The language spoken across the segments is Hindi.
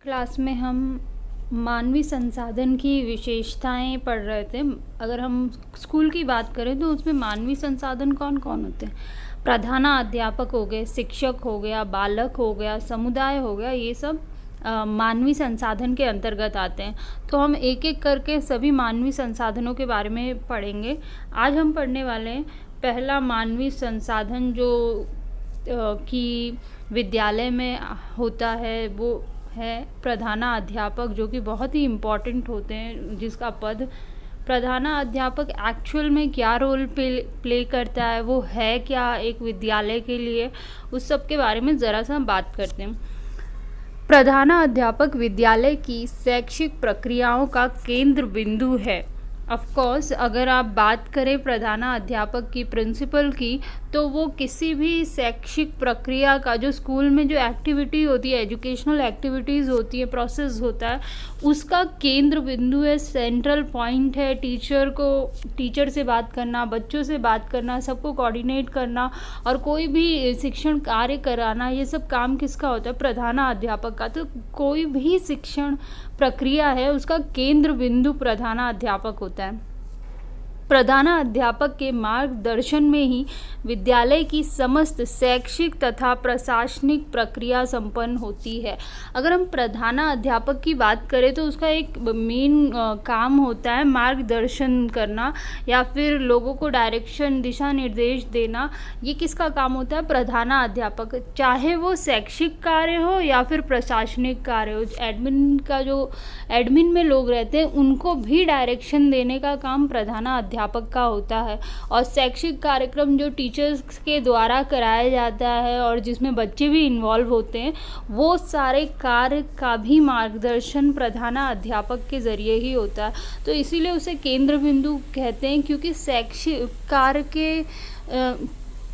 क्लास में हम मानवीय संसाधन की विशेषताएं पढ़ रहे थे। अगर हम स्कूल की बात करें तो उसमें मानवीय संसाधन कौन कौन होते हैं? प्रधानाध्यापक हो गए, शिक्षक हो गया, बालक हो गया, समुदाय हो गया, ये सब मानवीय संसाधन के अंतर्गत आते हैं। तो हम एक एक करके सभी मानवीय संसाधनों के बारे में पढ़ेंगे। आज हम पढ़ने वाले हैं पहला मानवीय संसाधन जो कि विद्यालय में होता है, वो है प्रधानाध्यापक, जो कि बहुत ही इम्पॉर्टेंट होते हैं। जिसका पद प्रधानाध्यापक एक्चुअल में क्या रोल प्ले करता है, वो है क्या एक विद्यालय के लिए, उस सब के बारे में ज़रा सा बात करते हैं। प्रधानाध्यापक विद्यालय की शैक्षिक प्रक्रियाओं का केंद्र बिंदु है। ऑफ कोर्स अगर आप बात करें प्रधानाध्यापक की, प्रिंसिपल की, तो वो किसी भी शैक्षिक प्रक्रिया का, जो स्कूल में जो एक्टिविटी होती है, एजुकेशनल एक्टिविटीज़ होती है, प्रोसेस होता है, उसका केंद्र बिंदु है, सेंट्रल पॉइंट है। टीचर से बात करना, बच्चों से बात करना, सबको कोऑर्डिनेट करना और कोई भी शिक्षण कार्य कराना, ये सब काम किसका होता है? प्रधानाध्यापक का। तो कोई भी शिक्षण प्रक्रिया है, उसका केंद्र बिंदु प्रधानाध्यापक होता है। प्रधानाध्यापक के मार्गदर्शन में ही विद्यालय की समस्त शैक्षिक तथा प्रशासनिक प्रक्रिया संपन्न होती है। अगर हम प्रधानाध्यापक की बात करें तो उसका एक मेन काम होता है मार्गदर्शन करना या फिर लोगों को डायरेक्शन, दिशा निर्देश देना। ये किसका काम होता है? प्रधानाध्यापक। चाहे वो शैक्षिक कार्य हो या फिर प्रशासनिक कार्य हो, एडमिन में लोग रहते हैं, उनको भी डायरेक्शन देने का काम प्रधानाध्यापक का होता है। और शैक्षिक कार्यक्रम जो टीचर्स के द्वारा कराया जाता है और जिसमें बच्चे भी इन्वॉल्व होते हैं, वो सारे कार्य का भी मार्गदर्शन प्रधानाध्यापक के ज़रिए ही होता है। तो इसीलिए उसे केंद्र बिंदु कहते हैं, क्योंकि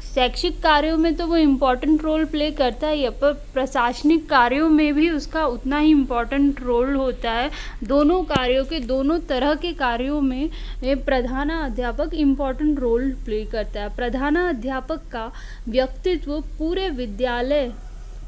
शैक्षिक कार्यों में तो वो इम्पॉर्टेंट रोल प्ले करता ही है, पर प्रशासनिक कार्यों में भी उसका उतना ही इम्पॉर्टेंट रोल होता है। दोनों कार्यों के, दोनों तरह के कार्यों में प्रधानाध्यापक इम्पॉर्टेंट रोल प्ले करता है। प्रधानाध्यापक का व्यक्तित्व पूरे विद्यालय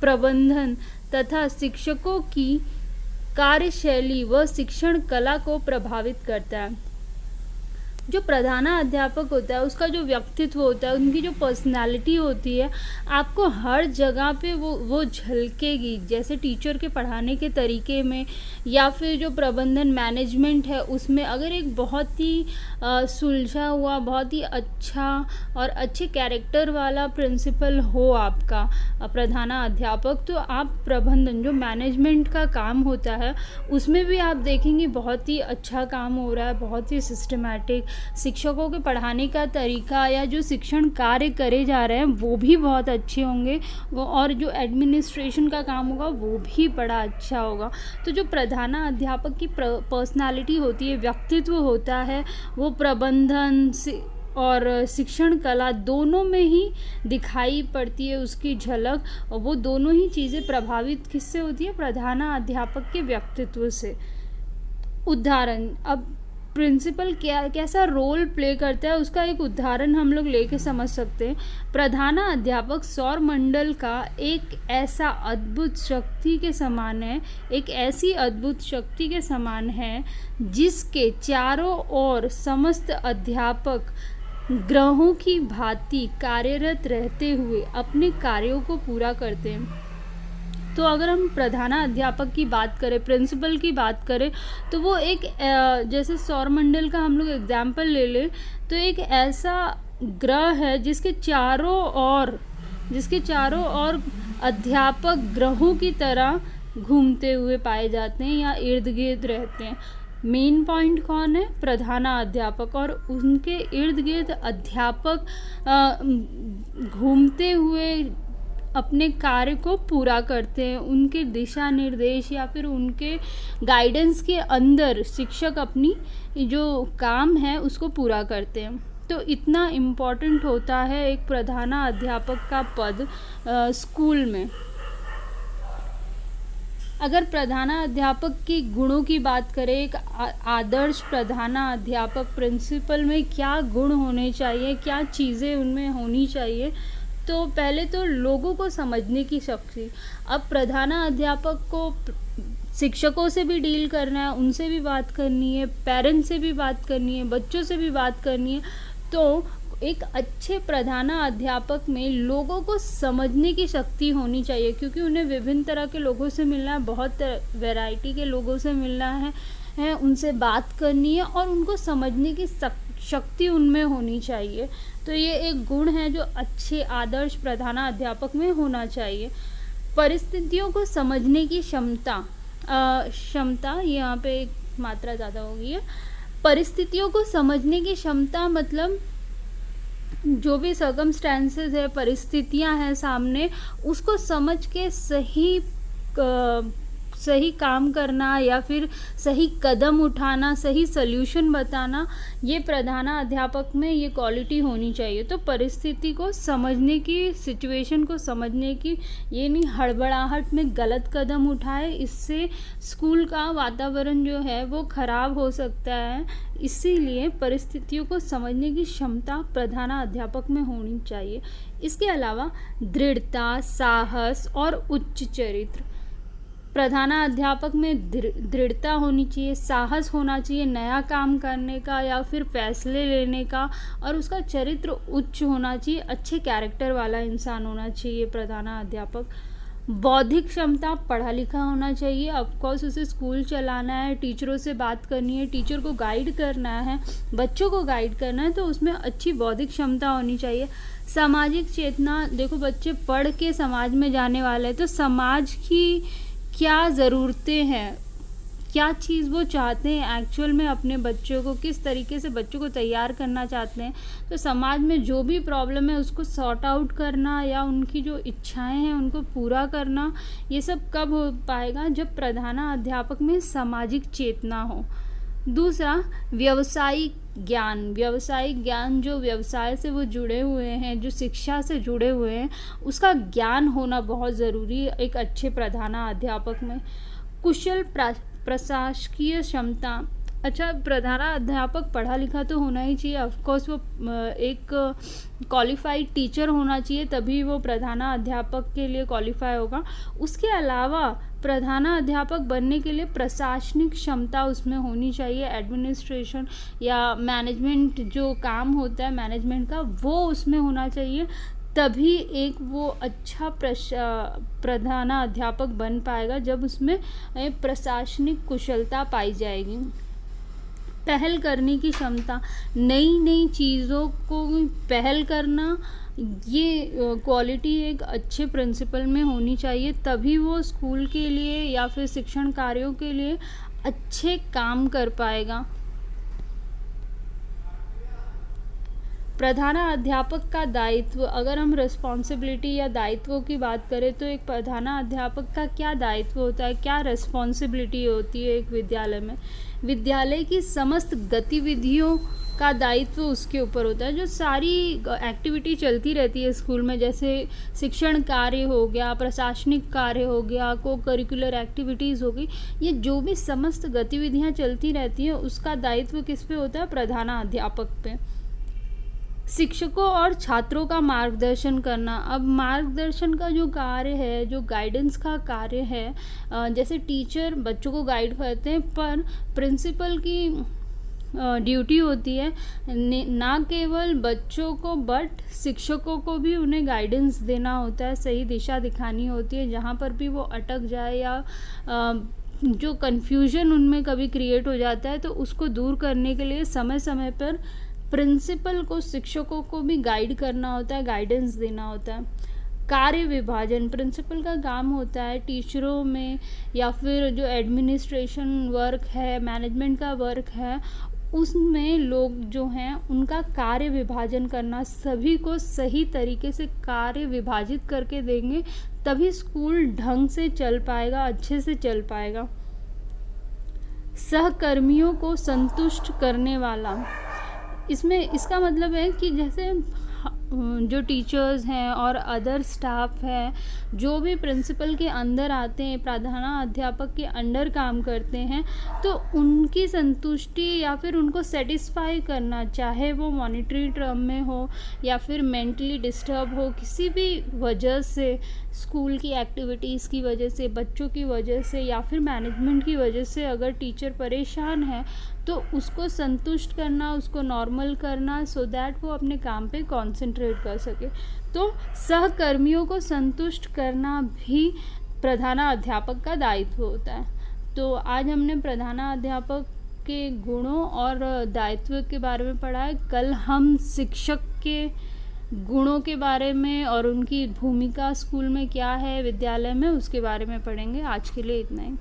प्रबंधन तथा शिक्षकों की कार्यशैली व शिक्षण कला को प्रभावित करता है। जो प्रधानाध्यापक होता है, उसका जो व्यक्तित्व होता है, उनकी जो पर्सनालिटी होती है, आपको हर जगह पे वो झलकेगी। जैसे टीचर के पढ़ाने के तरीके में या फिर जो प्रबंधन मैनेजमेंट है, उसमें अगर एक बहुत ही सुलझा हुआ, बहुत ही अच्छा और अच्छे कैरेक्टर वाला प्रिंसिपल हो आपका प्रधानाध्यापक, तो आप प्रबंधन, जो मैनेजमेंट का काम होता है, उसमें भी आप देखेंगे बहुत ही अच्छा काम हो रहा है, बहुत ही सिस्टमैटिक। शिक्षकों के पढ़ाने का तरीका या जो शिक्षण कार्य करे जा रहे हैं वो भी बहुत अच्छे होंगे, और जो एडमिनिस्ट्रेशन का काम होगा वो भी बड़ा अच्छा होगा। तो जो प्रधानाध्यापक की पर्सनालिटी होती है, व्यक्तित्व होता है, वो प्रबंधन और शिक्षण कला दोनों में ही दिखाई पड़ती है उसकी झलक, और वो दोनों ही चीज़ें प्रभावित किससे होती है? प्रधानाध्यापक के व्यक्तित्व से। उदाहरण, अब प्रिंसिपल कैसा रोल प्ले करता है, उसका एक उदाहरण हम लोग लेके समझ सकते हैं। प्रधानाध्यापक सौर मंडल का एक ऐसा अद्भुत शक्ति के समान है, एक ऐसी अद्भुत शक्ति के समान है जिसके चारों ओर समस्त अध्यापक ग्रहों की भांति कार्यरत रहते हुए अपने कार्यों को पूरा करते हैं। तो अगर हम प्रधानाध्यापक की बात करें, प्रिंसिपल की बात करें, तो वो एक जैसे सौरमंडल का हम लोग एग्जाम्पल ले लें, तो एक ऐसा ग्रह है जिसके चारों ओर अध्यापक ग्रहों की तरह घूमते हुए पाए जाते हैं या इर्द गिर्द रहते हैं। मेन पॉइंट कौन है? प्रधानाध्यापक, और उनके इर्द गिर्द अध्यापक घूमते हुए अपने कार्य को पूरा करते हैं। उनके दिशा निर्देश या फिर उनके गाइडेंस के अंदर शिक्षक अपनी जो काम है उसको पूरा करते हैं। तो इतना इम्पॉर्टेंट होता है एक प्रधानाध्यापक का पद स्कूल में। अगर प्रधानाध्यापक की गुणों की बात करें, एक आदर्श प्रधानाध्यापक प्रिंसिपल में क्या गुण होने चाहिए, क्या चीज़ें उनमें होनी चाहिए, तो पहले तो लोगों को समझने की शक्ति। अब प्रधानाध्यापक को शिक्षकों से भी डील करना है, उनसे भी बात करनी है, पेरेंट्स से भी बात करनी है, बच्चों से भी बात करनी है। तो एक अच्छे प्रधानाध्यापक में लोगों को समझने की शक्ति होनी चाहिए, क्योंकि उन्हें विभिन्न तरह के लोगों से मिलना है, बहुत वैरायटी के लोगों से मिलना है, उनसे बात करनी है और उनको समझने की शक्ति उनमें होनी चाहिए। तो ये एक गुण है जो अच्छे आदर्श प्रधानाध्यापक में होना चाहिए। परिस्थितियों को समझने की क्षमता, यहाँ पे एक मात्रा ज़्यादा हो गई है। परिस्थितियों को समझने की क्षमता मतलब जो भी सर्कमस्टेंसेस है, परिस्थितियां हैं सामने, उसको समझ के सही काम करना या फिर सही कदम उठाना, सही सल्यूशन बताना, ये प्रधानाध्यापक में ये क्वालिटी होनी चाहिए। तो परिस्थिति को समझने की, सिचुएशन को समझने की, ये नहीं हड़बड़ाहट में गलत कदम उठाए, इससे स्कूल का वातावरण जो है वो खराब हो सकता है। इसीलिए परिस्थितियों को समझने की क्षमता प्रधानाध्यापक में होनी चाहिए। इसके अलावा दृढ़ता, साहस और उच्च चरित्र। प्रधानाध्यापक में दृढ़ता होनी चाहिए, साहस होना चाहिए नया काम करने का या फिर फैसले लेने का, और उसका चरित्र उच्च होना चाहिए, अच्छे कैरेक्टर वाला इंसान होना चाहिए प्रधानाध्यापक। बौद्धिक क्षमता, पढ़ा लिखा होना चाहिए, ऑफकोर्स उसे स्कूल चलाना है, टीचरों से बात करनी है, टीचर को गाइड करना है, बच्चों को गाइड करना है, तो उसमें अच्छी बौद्धिक क्षमता होनी चाहिए। सामाजिक चेतना, देखो बच्चे पढ़ के समाज में जाने वाले हैं, तो समाज की क्या ज़रूरतें हैं, क्या चीज़ वो चाहते हैं एक्चुअल में अपने बच्चों को, किस तरीके से बच्चों को तैयार करना चाहते हैं, तो समाज में जो भी प्रॉब्लम है उसको सॉर्ट आउट करना या उनकी जो इच्छाएं हैं उनको पूरा करना, ये सब कब हो पाएगा, जब प्रधानाध्यापक में सामाजिक चेतना हो। दूसरा, व्यावसायिक ज्ञान, जो व्यवसाय से वो जुड़े हुए हैं, जो शिक्षा से जुड़े हुए हैं, उसका ज्ञान होना बहुत ज़रूरी है एक अच्छे प्रधानाध्यापक में। कुशल प्रशासकीय क्षमता, अच्छा प्रधानाध्यापक पढ़ा लिखा तो होना ही चाहिए, ऑफकोर्स वो एक क्वालिफाइड टीचर होना चाहिए, तभी वो प्रधानाध्यापक के लिए क्वालिफाई होगा। उसके अलावा प्रधानाध्यापक बनने के लिए प्रशासनिक क्षमता उसमें होनी चाहिए, एडमिनिस्ट्रेशन या मैनेजमेंट जो काम होता है मैनेजमेंट का, वो उसमें होना चाहिए, तभी एक वो अच्छा प्रधानाध्यापक बन पाएगा, जब उसमें प्रशासनिक कुशलता पाई जाएगी। पहल करने की क्षमता, नई चीज़ों को पहल करना, ये क्वालिटी एक अच्छे प्रिंसिपल में होनी चाहिए, तभी वो स्कूल के लिए या फिर शिक्षण कार्यों के लिए अच्छे काम कर पाएगा। प्रधानाध्यापक का दायित्व, अगर हम रिस्पॉन्सिबिलिटी या दायित्वों की बात करें तो एक प्रधानाध्यापक का क्या दायित्व होता है, क्या रिस्पॉन्सिबिलिटी होती है एक विद्यालय में। विद्यालय की समस्त गतिविधियों का दायित्व उसके ऊपर होता है, जो सारी एक्टिविटी चलती रहती है स्कूल में, जैसे शिक्षण कार्य हो गया, प्रशासनिक कार्य हो गया, को करिकुलर एक्टिविटीज़ हो गई, ये जो भी समस्त गतिविधियाँ चलती रहती हैं उसका दायित्व किस पे होता है, प्रधानाध्यापक पे। शिक्षकों और छात्रों का मार्गदर्शन करना, अब मार्गदर्शन का जो कार्य है, जो गाइडेंस का कार्य है, जैसे टीचर बच्चों को गाइड करते हैं, पर प्रिंसिपल की ड्यूटी होती है ना केवल बच्चों को बट शिक्षकों को भी उन्हें गाइडेंस देना होता है, सही दिशा दिखानी होती है, जहाँ पर भी वो अटक जाए या जो कन्फ्यूजन उनमें कभी क्रिएट हो जाता है तो उसको दूर करने के लिए समय समय पर प्रिंसिपल को, शिक्षकों को भी गाइड करना होता है, गाइडेंस देना होता है। कार्य विभाजन, प्रिंसिपल का काम होता है टीचरों में या फिर जो एडमिनिस्ट्रेशन वर्क है, मैनेजमेंट का वर्क है, उसमें लोग जो हैं उनका कार्य विभाजन करना, सभी को सही तरीके से कार्य विभाजित करके देंगे तभी स्कूल ढंग से चल पाएगा, अच्छे से चल पाएगा। सहकर्मियों को संतुष्ट करने वाला, इसमें इसका मतलब है कि जैसे जो टीचर्स हैं और अदर स्टाफ है, जो भी प्रिंसिपल के अंदर आते हैं, प्रधानाध्यापक के अंडर काम करते हैं, तो उनकी संतुष्टि या फिर उनको सेटिस्फाई करना, चाहे वो मॉनिटरी टर्म में हो या फिर मेंटली डिस्टर्ब हो, किसी भी वजह से स्कूल की एक्टिविटीज़ की वजह से, बच्चों की वजह से या फिर मैनेजमेंट की वजह से अगर टीचर परेशान है तो उसको संतुष्ट करना, उसको नॉर्मल करना, सो दैट वो अपने काम पे कंसंट्रेट कर सके। तो सहकर्मियों को संतुष्ट करना भी प्रधानाध्यापक का दायित्व होता है। तो आज हमने प्रधानाध्यापक के गुणों और दायित्व के बारे में पढ़ा है। कल हम शिक्षक के गुणों के बारे में और उनकी भूमिका स्कूल में क्या है, विद्यालय में, उसके बारे में पढ़ेंगे। आज के लिए इतना ही।